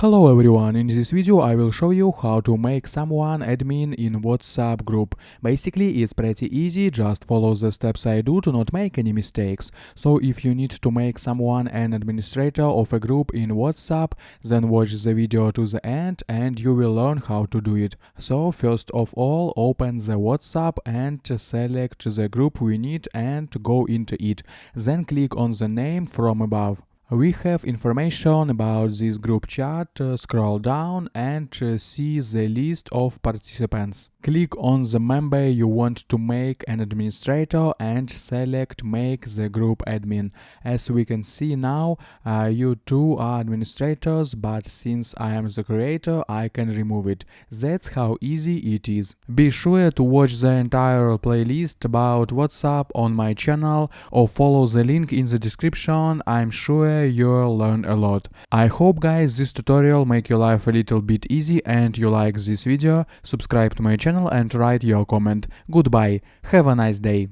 Hello everyone, in this video I will show you how to make someone admin in WhatsApp group. Basically it's pretty easy, just follow the steps I do to not make any mistakes. So if you need to make someone an administrator of a group in WhatsApp, then watch the video to the end and you will learn how to do it. So first of all, open the WhatsApp and select the group we need and go into it. Then click on the name from above. We have information about this group chat. Scroll down and see the list of participants. Click on the member you want to make an administrator and select make the group admin. As we can see now, you two are administrators, but since I am the creator, I can remove it. That's how easy it is. Be sure to watch the entire playlist about WhatsApp on my channel or follow the link in the description. I'm sure you'll learn a lot. I hope guys this tutorial make your life a little bit easy and you like this video. Subscribe to my channel and write your comment. Goodbye. Have a nice day.